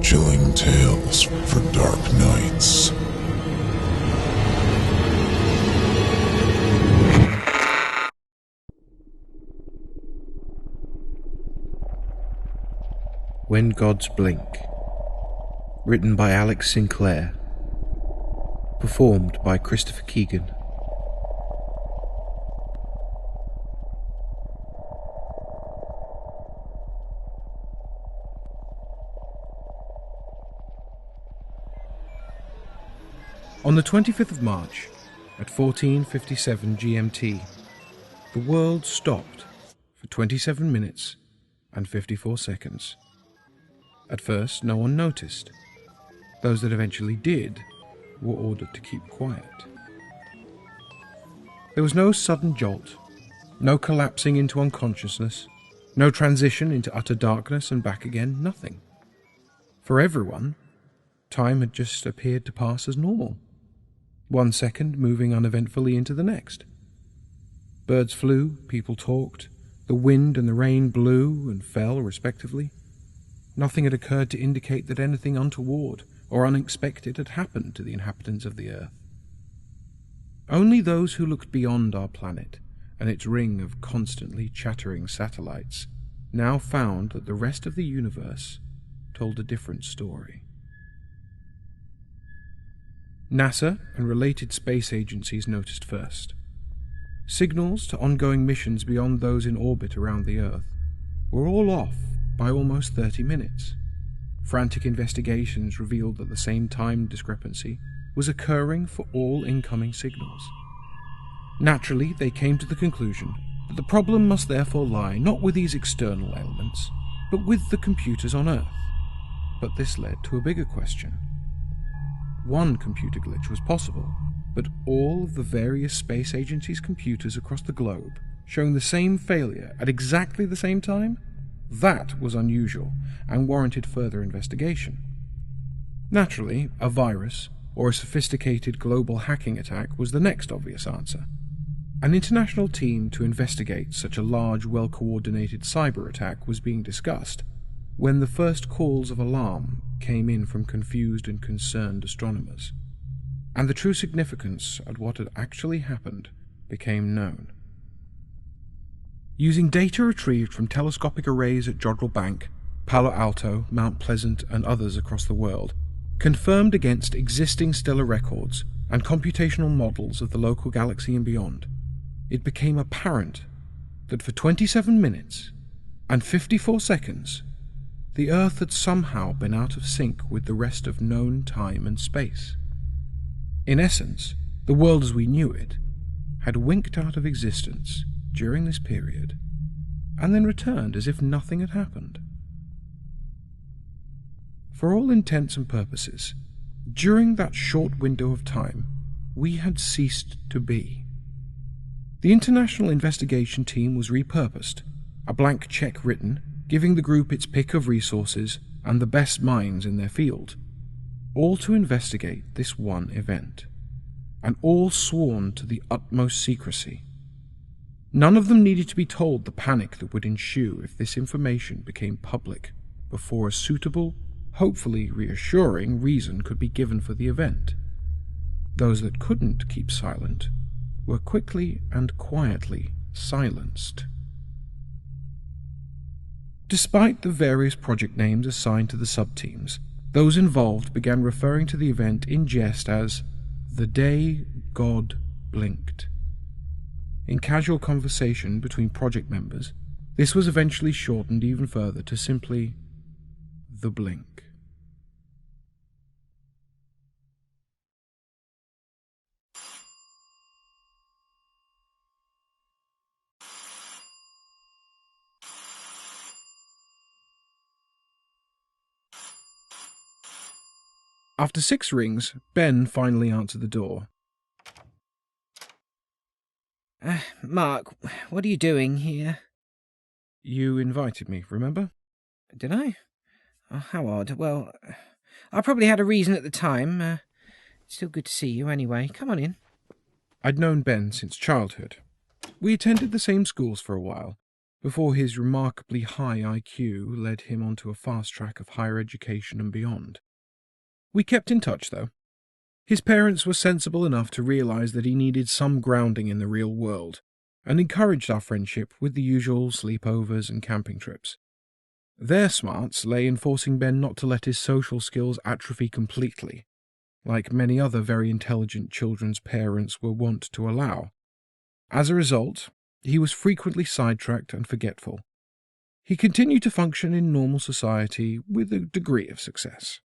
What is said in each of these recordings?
chilling tales for dark nights. When Gods Blink. Written by Alex Sinclair. Performed by Christopher Keegan. On the 25th of March, at 14:57 GMT, the world stopped for 27 minutes and 54 seconds. At first, no one noticed. Those that eventually did were ordered to keep quiet. There was no sudden jolt, no collapsing into unconsciousness, no transition into utter darkness and back again, nothing. For everyone, time had just appeared to pass as normal. 1 second moving uneventfully into the next. Birds flew, people talked, the wind and the rain blew and fell respectively. Nothing had occurred to indicate that anything untoward or unexpected had happened to the inhabitants of the earth. Only those who looked beyond our planet and its ring of constantly chattering satellites now found that the rest of the universe told a different story. NASA and related space agencies noticed first. Signals to ongoing missions beyond those in orbit around the Earth were all off by almost 30 minutes. Frantic investigations revealed that the same time discrepancy was occurring for all incoming signals. Naturally, they came to the conclusion that the problem must therefore lie not with these external elements, but with the computers on Earth. But this led to a bigger question. One computer glitch was possible, but all of the various space agencies' computers across the globe showing the same failure at exactly the same time? That was unusual and warranted further investigation. Naturally, a virus or a sophisticated global hacking attack was the next obvious answer. An international team to investigate such a large, well-coordinated cyber attack was being discussed when the first calls of alarm came in from confused and concerned astronomers, and the true significance of what had actually happened became known. Using data retrieved from telescopic arrays at Jodrell Bank, Palo Alto, Mount Pleasant, and others across the world, confirmed against existing stellar records and computational models of the local galaxy and beyond, it became apparent that for 27 minutes and 54 seconds, the Earth had somehow been out of sync with the rest of known time and space. In essence, the world as we knew it had winked out of existence during this period, and then returned as if nothing had happened. For all intents and purposes, during that short window of time, we had ceased to be. The international investigation team was repurposed, a blank check written, giving the group its pick of resources and the best minds in their field, all to investigate this one event, and all sworn to the utmost secrecy. None of them needed to be told the panic that would ensue if this information became public before a suitable, hopefully reassuring reason could be given for the event. Those that couldn't keep silent were quickly and quietly silenced. Despite the various project names assigned to the sub-teams, those involved began referring to the event in jest as the day God blinked. In casual conversation between project members, this was eventually shortened even further to simply the blink. After 6 rings, Ben finally answered the door. Mark, what are you doing here? You invited me, remember? Did I? Oh, how odd. Well, I probably had a reason at the time. It's still good to see you anyway. Come on in. I'd known Ben since childhood. We attended the same schools for a while, before his remarkably high IQ led him onto a fast track of higher education and beyond. We kept in touch, though. His parents were sensible enough to realize that he needed some grounding in the real world, and encouraged our friendship with the usual sleepovers and camping trips. Their smarts lay in forcing Ben not to let his social skills atrophy completely, like many other very intelligent children's parents were wont to allow. As a result, he was frequently sidetracked and forgetful. He continued to function in normal society with a degree of success.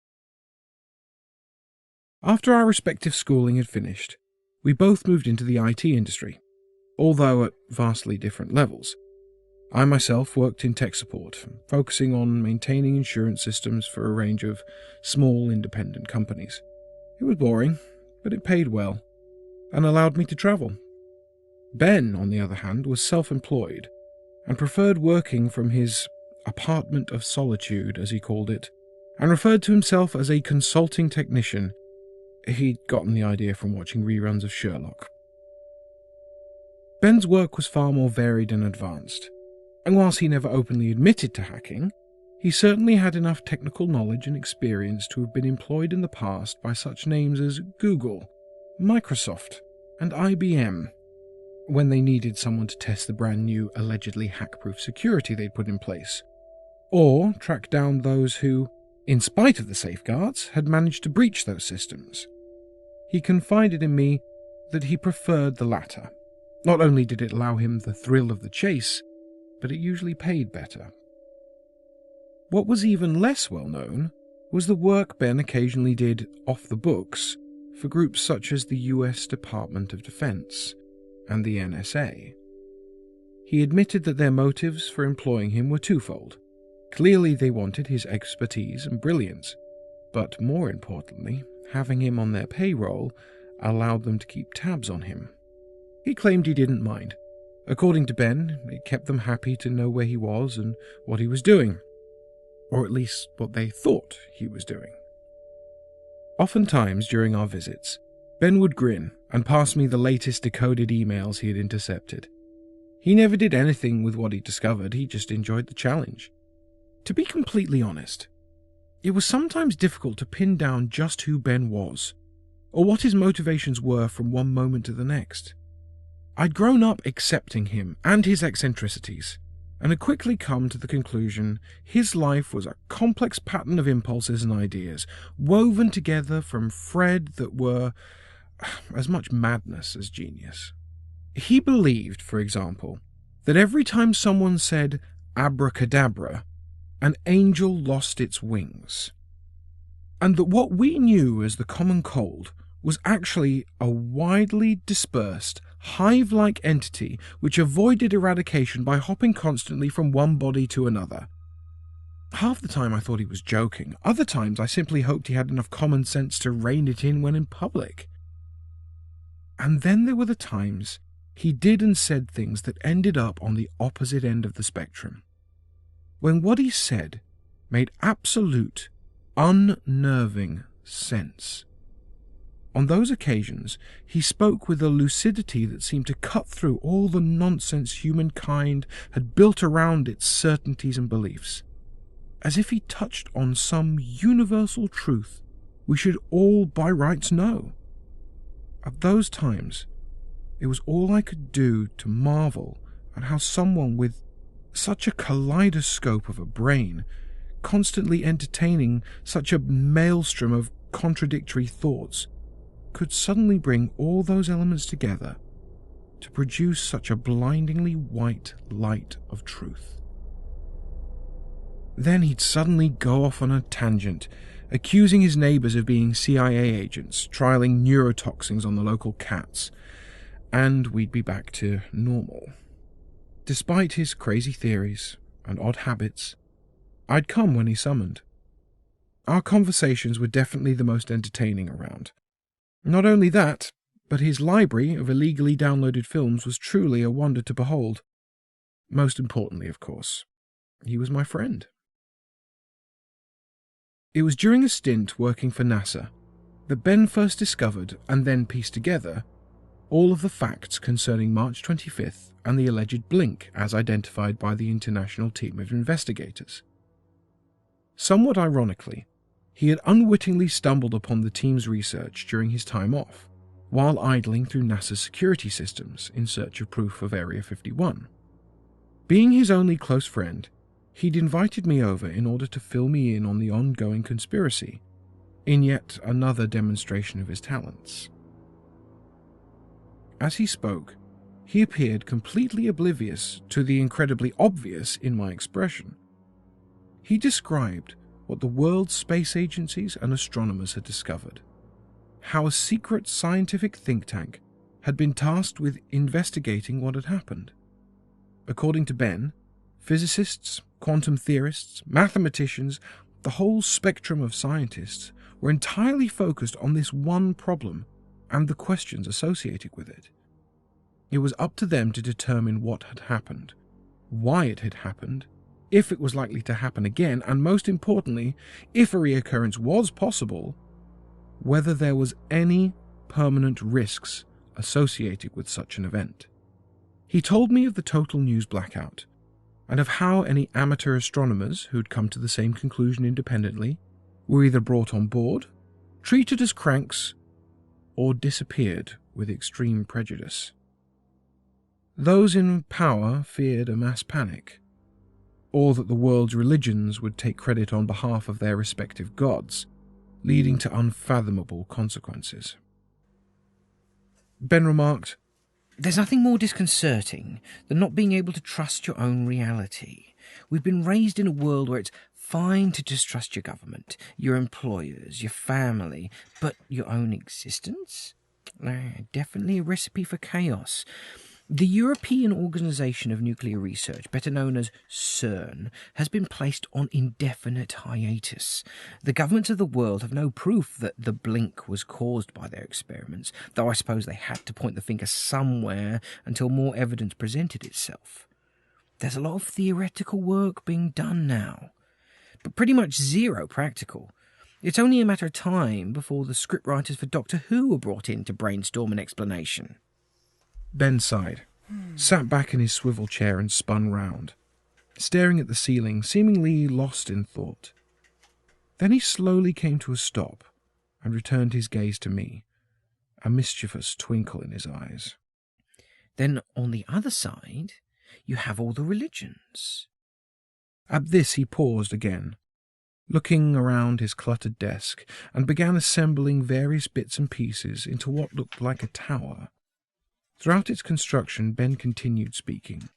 After our respective schooling had finished, we both moved into the IT industry, although at vastly different levels. I myself worked in tech support, focusing on maintaining insurance systems for a range of small independent companies. It was boring, but it paid well, and allowed me to travel. Ben, on the other hand, was self-employed, and preferred working from his apartment of solitude, as he called it, and referred to himself as a consulting technician. He'd gotten the idea from watching reruns of Sherlock. Ben's work was far more varied and advanced, and whilst he never openly admitted to hacking, he certainly had enough technical knowledge and experience to have been employed in the past by such names as Google, Microsoft, and IBM, when they needed someone to test the brand new, allegedly hack-proof security they'd put in place, or track down those who, in spite of the safeguards, had managed to breach those systems. He confided in me that he preferred the latter. Not only did it allow him the thrill of the chase, but it usually paid better. What was even less well known was the work Ben occasionally did off the books for groups such as the US Department of Defense and the NSA. He admitted that their motives for employing him were twofold. Clearly they wanted his expertise and brilliance, but more importantly, having him on their payroll allowed them to keep tabs on him. He claimed he didn't mind. According to Ben, it kept them happy to know where he was and what he was doing, or at least what they thought he was doing. Oftentimes during our visits, Ben would grin and pass me the latest decoded emails he had intercepted. He never did anything with what he discovered, he just enjoyed the challenge. To be completely honest, it was sometimes difficult to pin down just who Ben was, or what his motivations were from one moment to the next. I'd grown up accepting him and his eccentricities, and had quickly come to the conclusion his life was a complex pattern of impulses and ideas, woven together from thread that were as much madness as genius. He believed, for example, that every time someone said abracadabra, an angel lost its wings, and that what we knew as the common cold was actually a widely dispersed, hive-like entity which avoided eradication by hopping constantly from one body to another. Half the time I thought he was joking, other times I simply hoped he had enough common sense to rein it in when in public. And then there were the times he did and said things that ended up on the opposite end of the spectrum, when what he said made absolute, unnerving sense. On those occasions, he spoke with a lucidity that seemed to cut through all the nonsense humankind had built around its certainties and beliefs, as if he touched on some universal truth we should all by rights know. At those times, it was all I could do to marvel at how someone with such a kaleidoscope of a brain, constantly entertaining such a maelstrom of contradictory thoughts, could suddenly bring all those elements together to produce such a blindingly white light of truth. Then he'd suddenly go off on a tangent, accusing his neighbours of being CIA agents, trialling neurotoxins on the local cats, and we'd be back to normal. Despite his crazy theories and odd habits, I'd come when he summoned. Our conversations were definitely the most entertaining around. Not only that, but his library of illegally downloaded films was truly a wonder to behold. Most importantly, of course, he was my friend. It was during a stint working for NASA that Ben first discovered, and then pieced together, all of the facts concerning March 25th and the alleged blink as identified by the international team of investigators. Somewhat ironically, he had unwittingly stumbled upon the team's research during his time off, while idling through NASA's security systems in search of proof of Area 51. Being his only close friend, he'd invited me over in order to fill me in on the ongoing conspiracy, in yet another demonstration of his talents. As he spoke, he appeared completely oblivious to the incredibly obvious in my expression. He described what the world's space agencies and astronomers had discovered, how a secret scientific think tank had been tasked with investigating what had happened. According to Ben, physicists, quantum theorists, mathematicians, the whole spectrum of scientists were entirely focused on this one problem and the questions associated with it. It was up to them to determine what had happened, why it had happened, if it was likely to happen again, and most importantly, if a reoccurrence was possible, whether there was any permanent risks associated with such an event. He told me of the total news blackout, and of how any amateur astronomers who'd come to the same conclusion independently were either brought on board, treated as cranks, or disappeared with extreme prejudice. Those in power feared a mass panic, or that the world's religions would take credit on behalf of their respective gods, leading to unfathomable consequences. Ben remarked, "There's nothing more disconcerting than not being able to trust your own reality. We've been raised in a world where it's fine to distrust your government, your employers, your family, but your own existence? Definitely a recipe for chaos. The European Organisation of Nuclear Research, better known as CERN, has been placed on indefinite hiatus. The governments of the world have no proof that the blink was caused by their experiments, though I suppose they had to point the finger somewhere until more evidence presented itself. There's a lot of theoretical work being done now, but pretty much zero practical. It's only a matter of time before the scriptwriters for Doctor Who are brought in to brainstorm an explanation." Ben sighed, sat back in his swivel chair and spun round, staring at the ceiling, seemingly lost in thought. Then he slowly came to a stop and returned his gaze to me, a mischievous twinkle in his eyes. "Then on the other side, you have all the religions." At this he paused again, looking around his cluttered desk, and began assembling various bits and pieces into what looked like a tower. Throughout its construction, Ben continued speaking.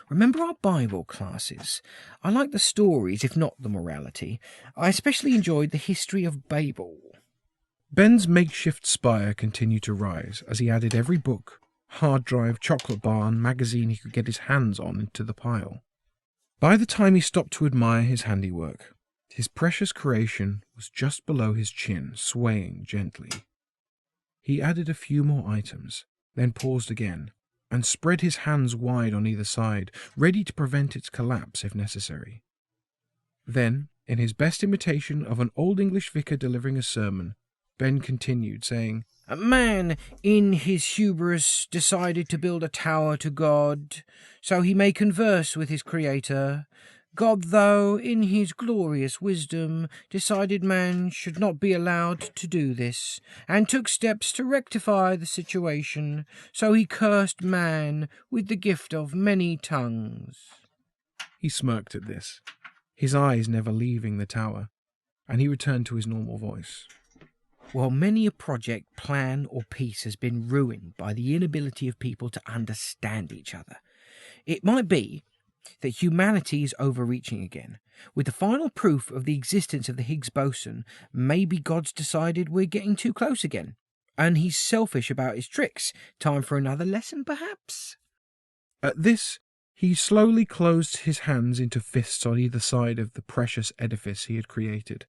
"Remember our Bible classes? I like the stories, if not the morality. I especially enjoyed the history of Babel." Ben's makeshift spire continued to rise as he added every book, hard drive, chocolate bar, and magazine he could get his hands on into the pile. By the time he stopped to admire his handiwork, his precious creation was just below his chin, swaying gently. He added a few more items, then paused again, and spread his hands wide on either side, ready to prevent its collapse if necessary. Then, in his best imitation of an old English vicar delivering a sermon, Ben continued, saying, "A man, in his hubris, decided to build a tower to God, so he may converse with his Creator. God, though, in his glorious wisdom, decided man should not be allowed to do this, and took steps to rectify the situation, so he cursed man with the gift of many tongues." He smirked at this, his eyes never leaving the tower, and he returned to his normal voice. "While many a project, plan, or piece has been ruined by the inability of people to understand each other, it might be that humanity is overreaching again. With the final proof of the existence of the Higgs boson, maybe God's decided we're getting too close again, and he's selfish about his tricks. Time for another lesson, perhaps?" At this, he slowly closed his hands into fists on either side of the precious edifice he had created,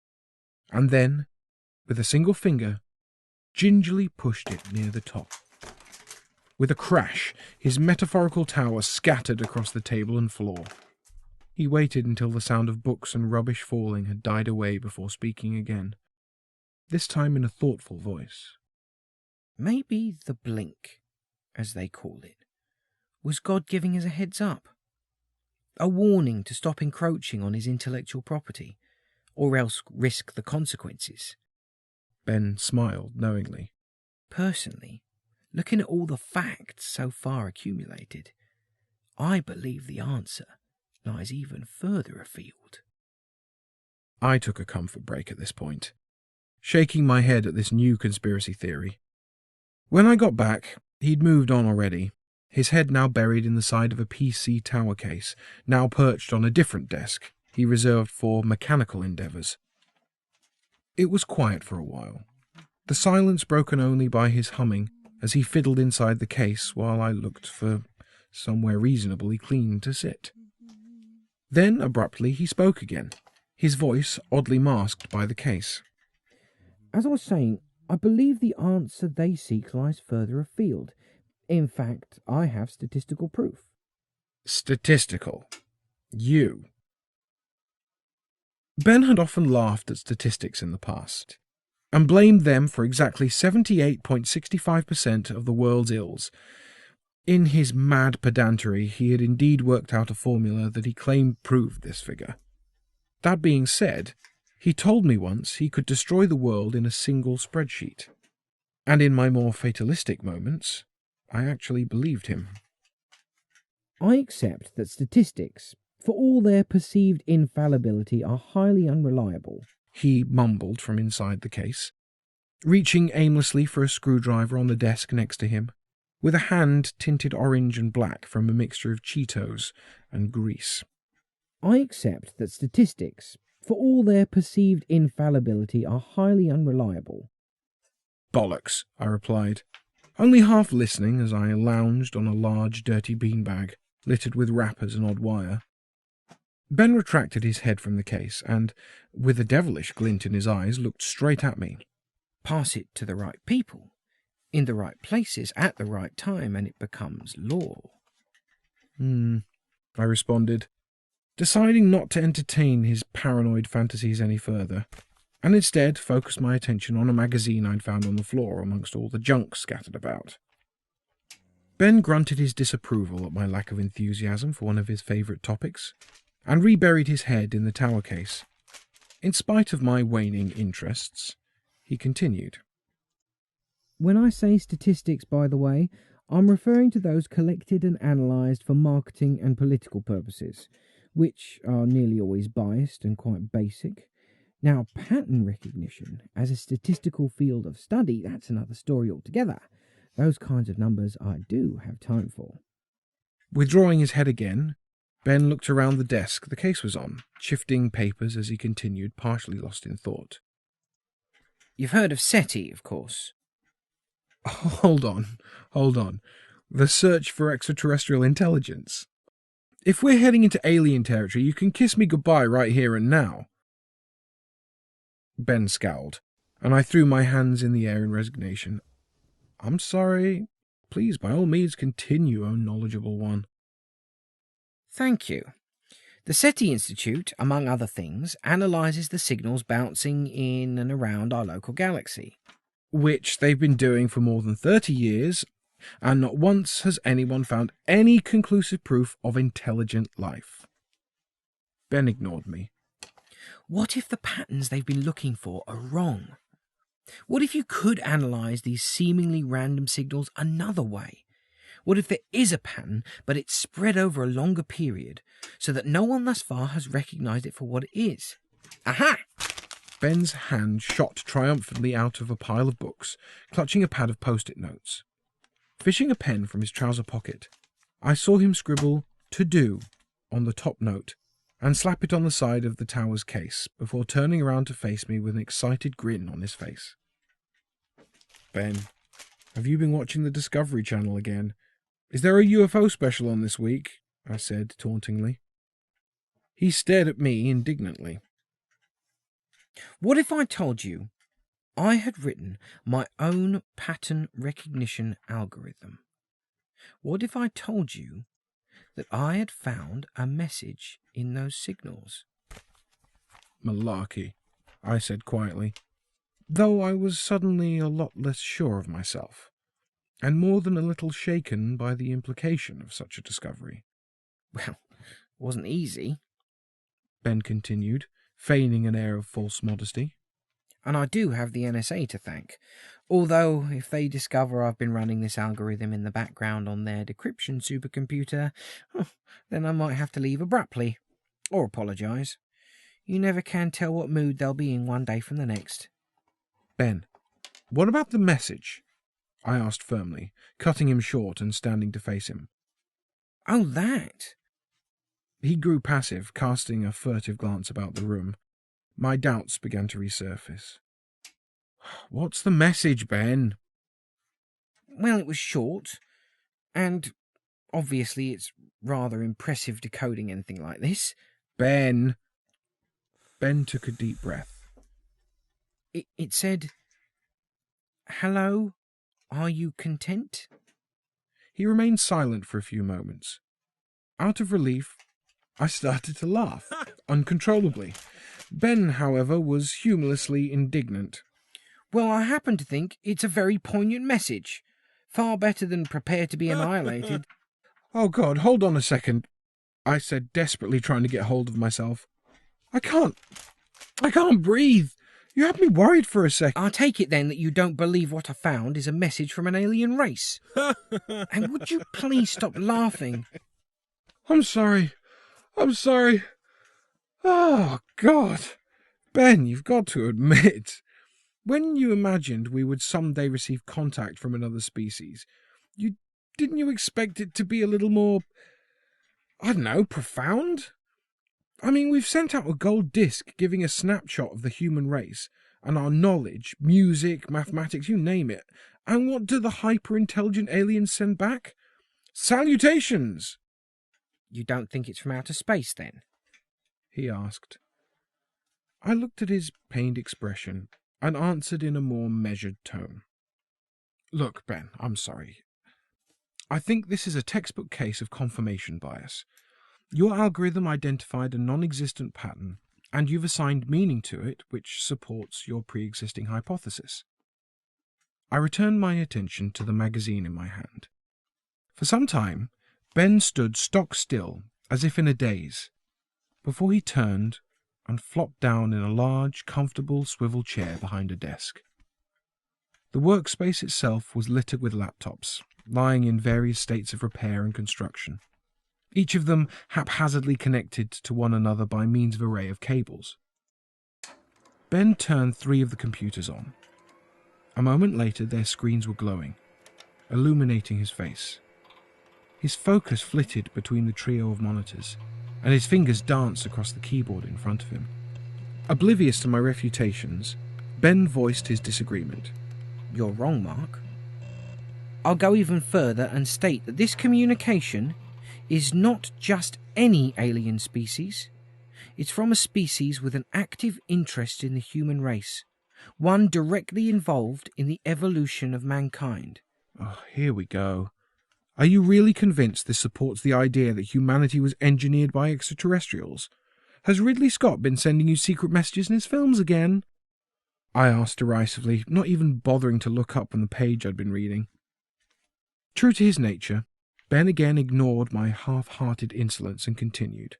and then, with a single finger, gingerly pushed it near the top. With a crash, his metaphorical tower scattered across the table and floor. He waited until the sound of books and rubbish falling had died away before speaking again, this time in a thoughtful voice. "Maybe the blink as they call it, was God giving us a heads up, a warning to stop encroaching on his intellectual property, or else risk the consequences. Ben smiled knowingly. Personally, looking at all the facts so far accumulated, I believe the answer lies even further afield. I took a comfort break at this point, shaking my head at this new conspiracy theory. When I got back, he'd moved on already, his head now buried in the side of a PC tower case, now perched on a different desk he reserved for mechanical endeavours. It was quiet for a while, the silence broken only by his humming as he fiddled inside the case while I looked for somewhere reasonably clean to sit. Then, abruptly, he spoke again, his voice oddly masked by the case. As I was saying, I believe the answer they seek lies further afield. In fact, I have statistical proof. Statistical? You? Ben had often laughed at statistics in the past, and blamed them for exactly 78.65% of the world's ills. In his mad pedantry, he had indeed worked out a formula that he claimed proved this figure. That being said, he told me once he could destroy the world in a single spreadsheet. And in my more fatalistic moments, I actually believed him. I accept that statistics, for all their perceived infallibility, are highly unreliable, he mumbled from inside the case, reaching aimlessly for a screwdriver on the desk next to him, with a hand tinted orange and black from a mixture of Cheetos and grease. I accept that statistics, for all their perceived infallibility, are highly unreliable. Bollocks, I replied, only half listening as I lounged on a large dirty beanbag, littered with wrappers and odd wire. Ben retracted his head from the case and, with a devilish glint in his eyes, looked straight at me. Pass it to the right people, in the right places, at the right time, and it becomes law. I responded, deciding not to entertain his paranoid fantasies any further, and instead focused my attention on a magazine I'd found on the floor amongst all the junk scattered about. Ben grunted his disapproval at my lack of enthusiasm for one of his favourite topics, and reburied his head in the tower case. In spite of my waning interests, he continued. When I say statistics, by the way, I'm referring to those collected and analysed for marketing and political purposes, which are nearly always biased and quite basic. Now, pattern recognition as a statistical field of study, that's another story altogether. Those kinds of numbers I do have time for. Withdrawing his head again, Ben looked around the desk the case was on, shifting papers as he continued, partially lost in thought. You've heard of SETI, of course. Hold on. The search for extraterrestrial intelligence. If we're heading into alien territory, you can kiss me goodbye right here and now. Ben scowled, and I threw my hands in the air in resignation. I'm sorry. Please, by all means, continue, O knowledgeable one. Thank you. The SETI Institute, among other things, analyses the signals bouncing in and around our local galaxy. Which they've been doing for more than 30 years, and not once has anyone found any conclusive proof of intelligent life. Ben ignored me. What if the patterns they've been looking for are wrong? What if you could analyse these seemingly random signals another way? What if there is a pattern, but it's spread over a longer period, so that no one thus far has recognised it for what it is? Aha! Ben's hand shot triumphantly out of a pile of books, clutching a pad of post-it notes. Fishing a pen from his trouser pocket, I saw him scribble "to do" on the top note, and slap it on the side of the tower's case, before turning around to face me with an excited grin on his face. Ben, have you been watching the Discovery Channel again? Is there a UFO special on this week? I said tauntingly. He stared at me indignantly. What if I told you I had written my own pattern recognition algorithm? What if I told you that I had found a message in those signals? Malarkey, I said quietly, though I was suddenly a lot less sure of myself. and more than a little shaken by the implication of such a discovery. Well, it wasn't easy. Ben continued, feigning an air of false modesty. And I do have the NSA to thank. Although, if they discover I've been running this algorithm in the background on their decryption supercomputer, then I might have to leave abruptly. Or apologise. You never can tell what mood they'll be in one day from the next. Ben, what about the message? I asked firmly, cutting him short and standing to face him. Oh, that? He grew passive, casting a furtive glance about the room. My doubts began to resurface. What's the message, Ben? Well, it was short, and obviously it's rather impressive decoding anything like this. Ben! Ben took a deep breath. It said, "Hello, are you content?" He remained silent for a few moments. Out of relief, I started to laugh, uncontrollably. Ben, however, was humorlessly indignant. Well, I happen to think it's a very poignant message. Far better than prepare to be annihilated. Oh, God, hold on a second, I said, desperately trying to get hold of myself. I can't breathe. You had me worried for a second. I'll take it then that you don't believe what I found is a message from an alien race. And would you please stop laughing? I'm sorry. Oh, God. Ben, you've got to admit, when you imagined we would someday receive contact from another species, didn't you expect it to be a little more, I don't know, profound? I mean, we've sent out a gold disc giving a snapshot of the human race and our knowledge, music, mathematics, you name it. And what do the hyper-intelligent aliens send back? Salutations! You don't think it's from outer space, then? He asked. I looked at his pained expression and answered in a more measured tone. Look, Ben, I'm sorry. I think this is a textbook case of confirmation bias. Your algorithm identified a non-existent pattern, and you've assigned meaning to it which supports your pre-existing hypothesis. I returned my attention to the magazine in my hand. For some time, Ben stood stock still, as if in a daze, before he turned and flopped down in a large, comfortable swivel chair behind a desk. The workspace itself was littered with laptops, lying in various states of repair and construction, each of them haphazardly connected to one another by means of an array of cables. Ben turned 3 of the computers on. A moment later, their screens were glowing, illuminating his face. His focus flitted between the trio of monitors, and his fingers danced across the keyboard in front of him. Oblivious to my refutations, Ben voiced his disagreement. You're wrong, Mark. I'll go even further and state that this communication is not just any alien species. It's from a species with an active interest in the human race, one directly involved in the evolution of mankind. Oh, here we go. Are you really convinced this supports the idea that humanity was engineered by extraterrestrials? Has Ridley Scott been sending you secret messages in his films again? I asked derisively, not even bothering to look up on the page I'd been reading. True to his nature, Ben again ignored my half-hearted insolence and continued.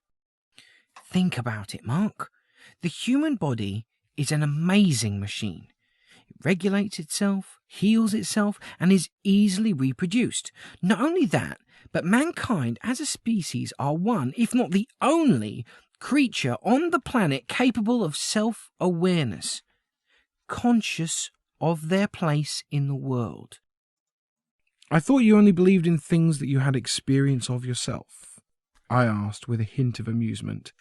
Think about it, Mark. The human body is an amazing machine. It regulates itself, heals itself, and is easily reproduced. Not only that, but mankind as a species are one, if not the only, creature on the planet capable of self-awareness, conscious of their place in the world. I thought you only believed in things that you had experience of yourself, I asked with a hint of amusement,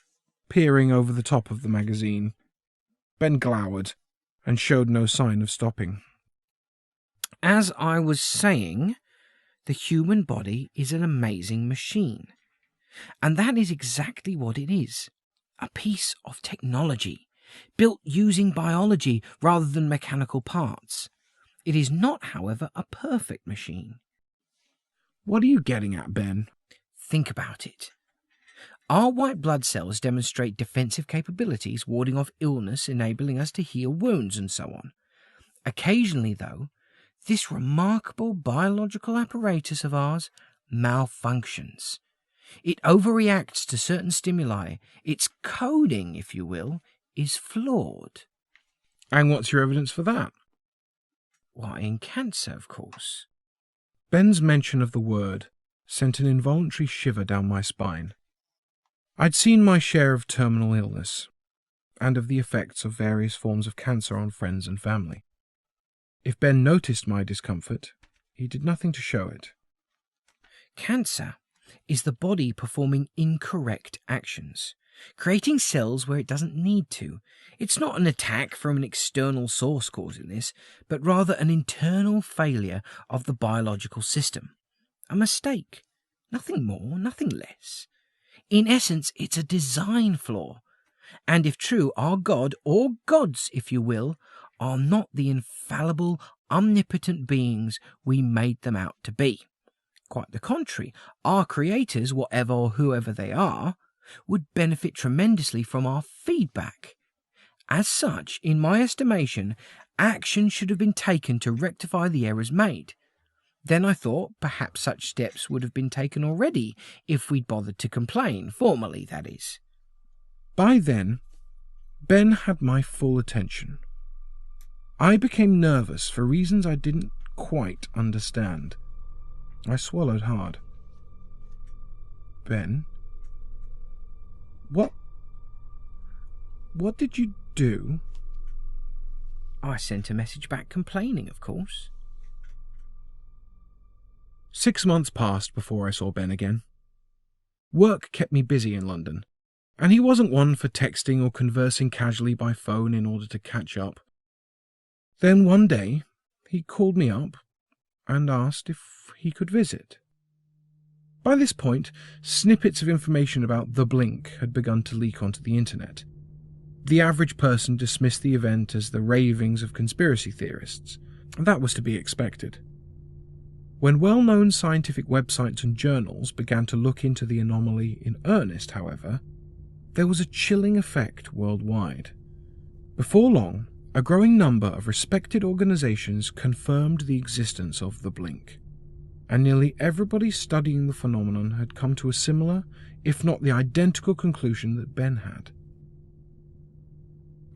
peering over the top of the magazine. Ben glowered and showed no sign of stopping. As I was saying, the human body is an amazing machine. And that is exactly what it is. A piece of technology, built using biology rather than mechanical parts. It is not, however, a perfect machine. What are you getting at, Ben? Think about it. Our white blood cells demonstrate defensive capabilities, warding off illness, enabling us to heal wounds, and so on. Occasionally, though, this remarkable biological apparatus of ours malfunctions. It overreacts to certain stimuli. Its coding, if you will, is flawed. And what's your evidence for that? Why, in cancer, of course. Ben's mention of the word sent an involuntary shiver down my spine. I'd seen my share of terminal illness, and of the effects of various forms of cancer on friends and family. If Ben noticed my discomfort, he did nothing to show it. Cancer is the body performing incorrect actions, creating cells where it doesn't need to. It's not an attack from an external source causing this, but rather an internal failure of the biological system. A mistake. Nothing more, nothing less. In essence, it's a design flaw. And if true, our God, or gods, if you will, are not the infallible, omnipotent beings we made them out to be. Quite the contrary, our creators, whatever or whoever they are, would benefit tremendously from our feedback. As such, in my estimation, action should have been taken to rectify the errors made. Then I thought perhaps such steps would have been taken already if we'd bothered to complain, formally, that is. By then, Ben had my full attention. I became nervous for reasons I didn't quite understand. I swallowed hard. Ben? What did you do? I sent a message back complaining, of course. 6 months passed before I saw Ben again. Work kept me busy in London, and he wasn't one for texting or conversing casually by phone in order to catch up. Then one day, he called me up and asked if he could visit. By this point, snippets of information about the Blink had begun to leak onto the internet. The average person dismissed the event as the ravings of conspiracy theorists, and that was to be expected. When well-known scientific websites and journals began to look into the anomaly in earnest, however, there was a chilling effect worldwide. Before long, a growing number of respected organizations confirmed the existence of the Blink, and nearly everybody studying the phenomenon had come to a similar, if not the identical conclusion that Ben had.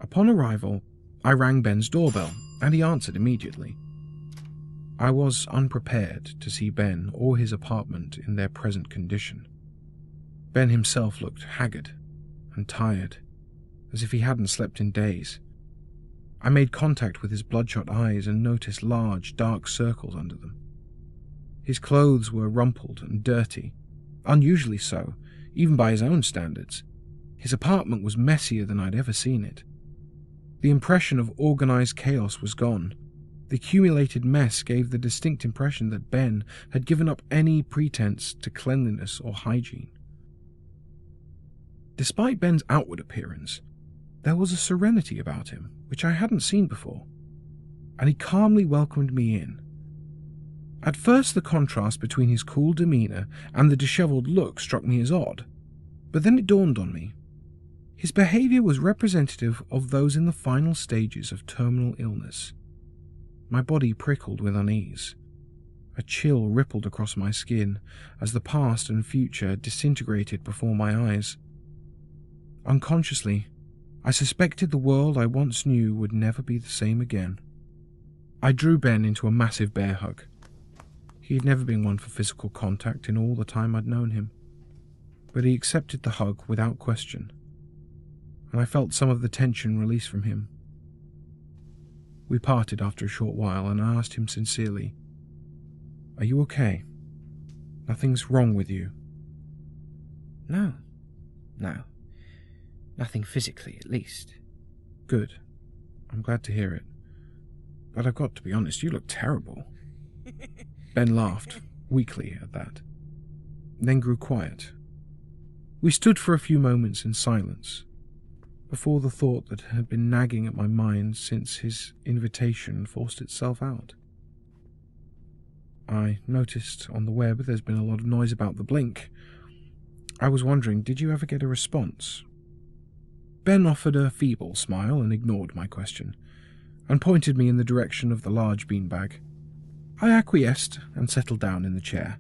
Upon arrival, I rang Ben's doorbell, and he answered immediately. I was unprepared to see Ben or his apartment in their present condition. Ben himself looked haggard and tired, as if he hadn't slept in days. I made contact with his bloodshot eyes and noticed large, dark circles under them. His clothes were rumpled and dirty, unusually so, even by his own standards. His apartment was messier than I'd ever seen it. The impression of organized chaos was gone. The accumulated mess gave the distinct impression that Ben had given up any pretense to cleanliness or hygiene. Despite Ben's outward appearance, there was a serenity about him which I hadn't seen before, and he calmly welcomed me in. At first, the contrast between his cool demeanor and the disheveled look struck me as odd, but then it dawned on me. His behavior was representative of those in the final stages of terminal illness. My body prickled with unease. A chill rippled across my skin as the past and future disintegrated before my eyes. Unconsciously, I suspected the world I once knew would never be the same again. I drew Ben into a massive bear hug. He had never been one for physical contact in all the time I'd known him, but he accepted the hug without question, and I felt some of the tension release from him. We parted after a short while, and I asked him sincerely, "Are you okay? Nothing's wrong with you?" No. Nothing physically, at least. Good. I'm glad to hear it. But I've got to be honest, you look terrible. Ben laughed, weakly at that, then grew quiet. We stood for a few moments in silence, before the thought that had been nagging at my mind since his invitation forced itself out. I noticed on the web there's been a lot of noise about the Blink. I was wondering, did you ever get a response? Ben offered a feeble smile and ignored my question, and pointed me in the direction of the large beanbag. I acquiesced and settled down in the chair,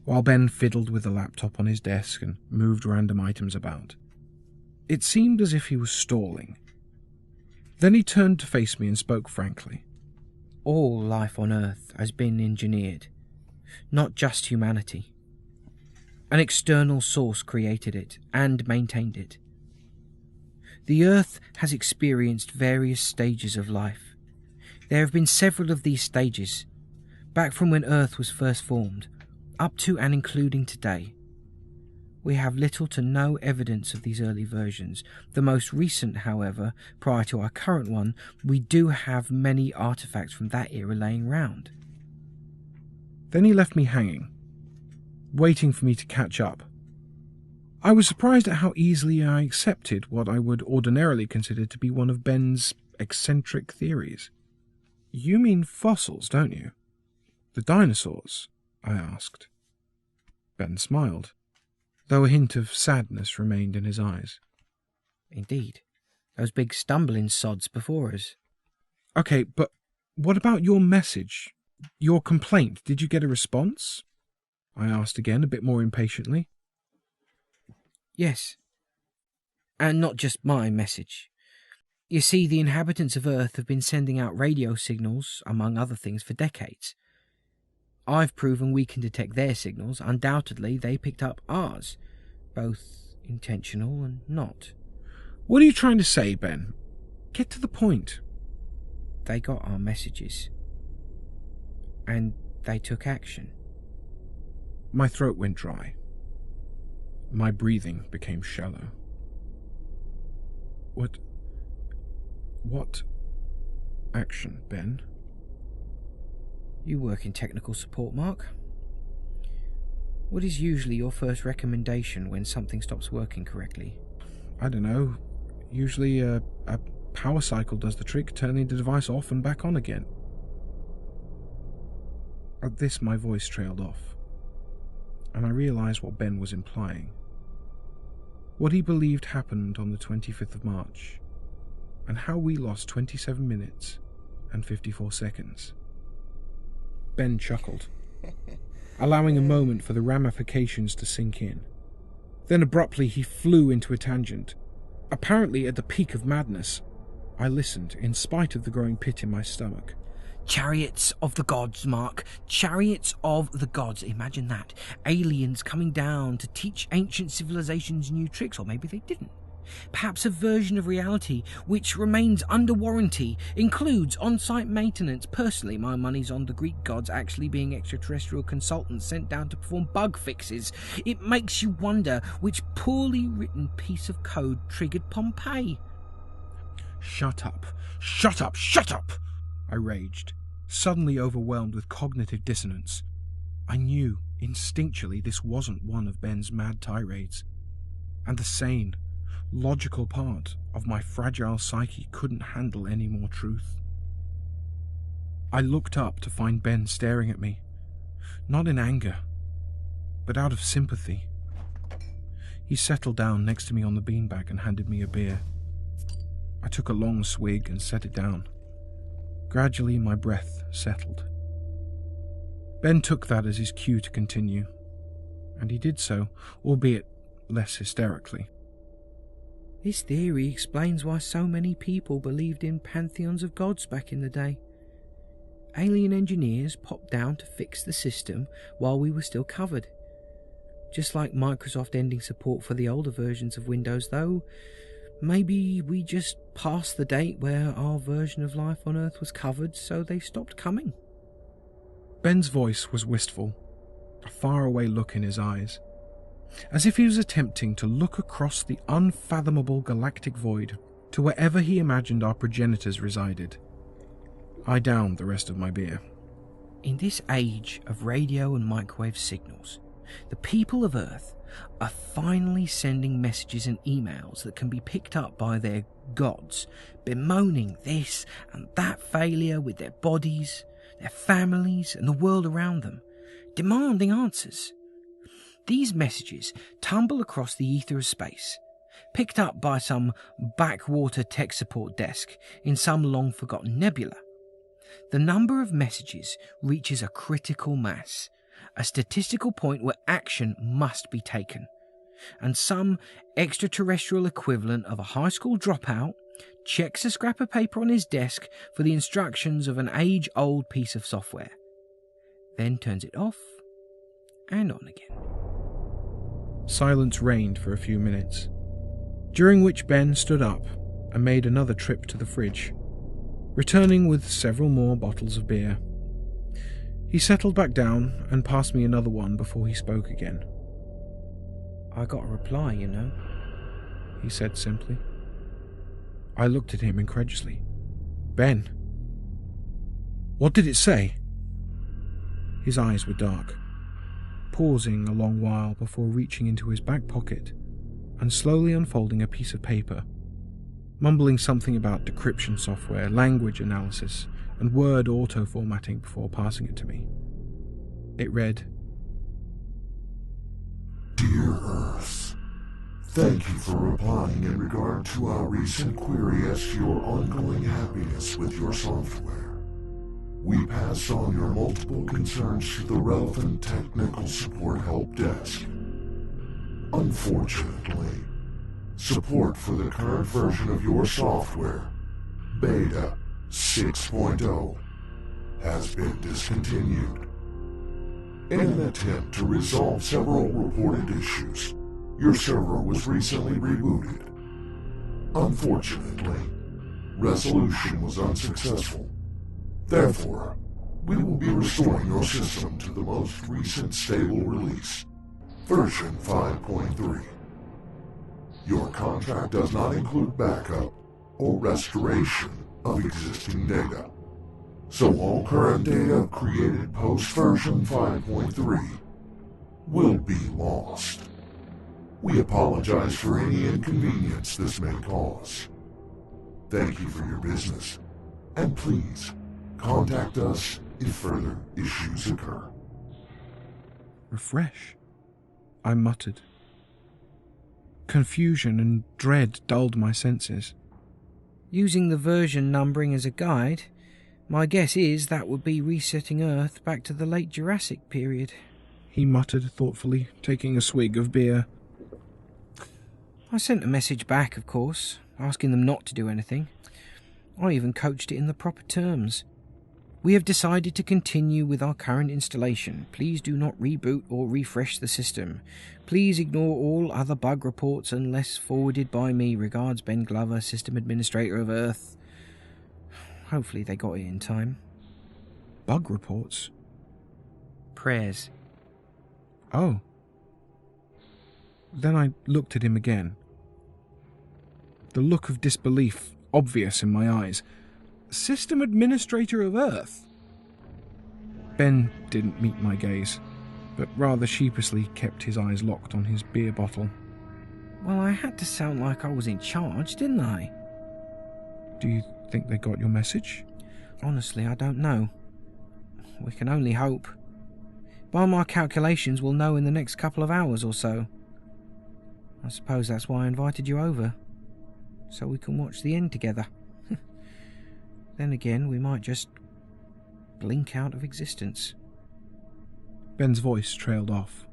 while Ben fiddled with the laptop on his desk and moved random items about. It seemed as if he was stalling. Then he turned to face me and spoke frankly. All life on Earth has been engineered, not just humanity. An external source created it and maintained it. The Earth has experienced various stages of life. There have been several of these stages, back from when Earth was first formed, up to and including today. We have little to no evidence of these early versions. The most recent, however, prior to our current one, we do have many artifacts from that era laying round. Then he left me hanging, waiting for me to catch up. I was surprised at how easily I accepted what I would ordinarily consider to be one of Ben's eccentric theories. You mean fossils, don't you? The dinosaurs? I asked. Ben smiled, though a hint of sadness remained in his eyes. Indeed. Those big stumbling sods before us. Okay, but what about your message? Your complaint? Did you get a response? I asked again, a bit more impatiently. Yes. And not just my message. You see, the inhabitants of Earth have been sending out radio signals, among other things, for decades. I've proven we can detect their signals. Undoubtedly, they picked up ours, both intentional and not. What are you trying to say, Ben? Get to the point. They got our messages. And they took action. My throat went dry. My breathing became shallow. What action, Ben? You work in technical support, Mark. What is usually your first recommendation when something stops working correctly? I don't know. Usually a power cycle does the trick, turning the device off and back on again. At this, my voice trailed off, and I realized what Ben was implying. What he believed happened on the 25th of March, and how we lost 27 minutes and 54 seconds. Ben chuckled, allowing a moment for the ramifications to sink in. Then abruptly he flew into a tangent. Apparently at the peak of madness, I listened in spite of the growing pit in my stomach. Chariots of the gods, Mark. Chariots of the gods. Imagine that. Aliens coming down to teach ancient civilizations new tricks, or maybe they didn't. Perhaps a version of reality which remains under warranty, includes on-site maintenance. Personally, my money's on the Greek gods actually being extraterrestrial consultants sent down to perform bug fixes. It makes you wonder which poorly written piece of code triggered Pompeii. Shut up! Shut up! Shut up! I raged, suddenly overwhelmed with cognitive dissonance. I knew, instinctually, this wasn't one of Ben's mad tirades, and the sane, logical part of my fragile psyche couldn't handle any more truth. I looked up to find Ben staring at me, not in anger, but out of sympathy. He settled down next to me on the beanbag and handed me a beer. I took a long swig and set it down. Gradually, my breath settled. Ben took that as his cue to continue, and he did so, albeit less hysterically. This theory explains why so many people believed in pantheons of gods back in the day. Alien engineers popped down to fix the system while we were still covered. Just like Microsoft ending support for the older versions of Windows, though, maybe we just passed the date where our version of life on Earth was covered, so they stopped coming. Ben's voice was wistful, a faraway look in his eyes, as if he was attempting to look across the unfathomable galactic void to wherever he imagined our progenitors resided. I downed the rest of my beer. In this age of radio and microwave signals, the people of Earth are finally sending messages and emails that can be picked up by their gods, bemoaning this and that failure with their bodies, their families, and the world around them, demanding answers. These messages tumble across the ether of space, picked up by some backwater tech support desk in some long-forgotten nebula. The number of messages reaches a critical mass, a statistical point where action must be taken, and some extraterrestrial equivalent of a high school dropout checks a scrap of paper on his desk for the instructions of an age-old piece of software, then turns it off and on again. Silence reigned for a few minutes, during which Ben stood up and made another trip to the fridge, returning with several more bottles of beer. He settled back down and passed me another one before he spoke again. "I got a reply, you know," he said simply. I looked at him incredulously. "Ben, what did it say?" His eyes were dark, pausing a long while before reaching into his back pocket and slowly unfolding a piece of paper, mumbling something about decryption software, language analysis, and word auto-formatting before passing it to me. It read, Dear Earth, thank you for replying in regard to our recent query as to your ongoing happiness with your software. We passed on your multiple concerns to the relevant technical support help desk. Unfortunately, support for the current version of your software, Beta 6.0, has been discontinued. In an attempt to resolve several reported issues, your server was recently rebooted. Unfortunately, resolution was unsuccessful. Therefore, we will be restoring your system to the most recent stable release, version 5.3. Your contract does not include backup or restoration of existing data, so all current data created post-version 5.3 will be lost. We apologize for any inconvenience this may cause. Thank you for your business, and please contact us if further issues occur. "Refresh," I muttered. Confusion and dread dulled my senses. Using the version numbering as a guide, my guess is that would be resetting Earth back to the late Jurassic period, he muttered thoughtfully, taking a swig of beer. I sent a message back, of course, asking them not to do anything. I even coached it in the proper terms. We have decided to continue with our current installation. Please do not reboot or refresh the system. Please ignore all other bug reports unless forwarded by me. Regards, Ben Glover, System Administrator of Earth. Hopefully they got it in time. Bug reports? Prayers. Oh. Then I looked at him again. The look of disbelief obvious in my eyes. System Administrator of Earth? Ben didn't meet my gaze, but rather sheepishly kept his eyes locked on his beer bottle. Well, I had to sound like I was in charge, didn't I? Do you think they got your message? Honestly, I don't know. We can only hope. By my calculations, we'll know in the next couple of hours or so. I suppose that's why I invited you over, so we can watch the end together. Then again, we might just blink out of existence. Ben's voice trailed off.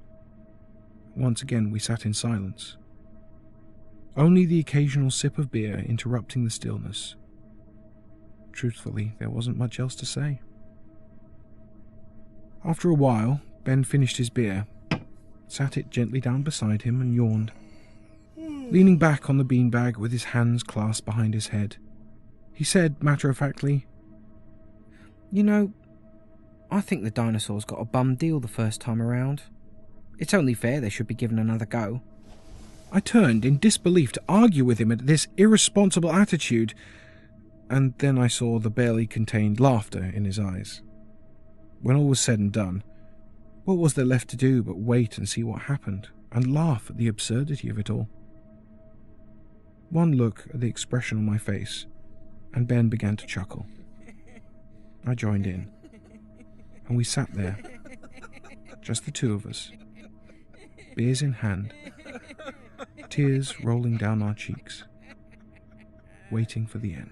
Once again, we sat in silence. Only the occasional sip of beer interrupting the stillness. Truthfully, there wasn't much else to say. After a while, Ben finished his beer, sat it gently down beside him and yawned, leaning back on the beanbag with his hands clasped behind his head. He said matter-of-factly, You know, I think the dinosaurs got a bum deal the first time around. It's only fair they should be given another go. I turned in disbelief to argue with him at this irresponsible attitude, and then I saw the barely contained laughter in his eyes. When all was said and done, what was there left to do but wait and see what happened, and laugh at the absurdity of it all? One look at the expression on my face, and Ben began to chuckle. I joined in, and we sat there, just the two of us, beers in hand, tears rolling down our cheeks, waiting for the end.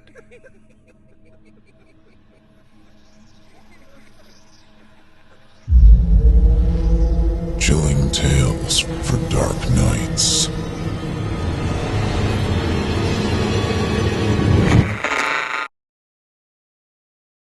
Tales for Dark Nights.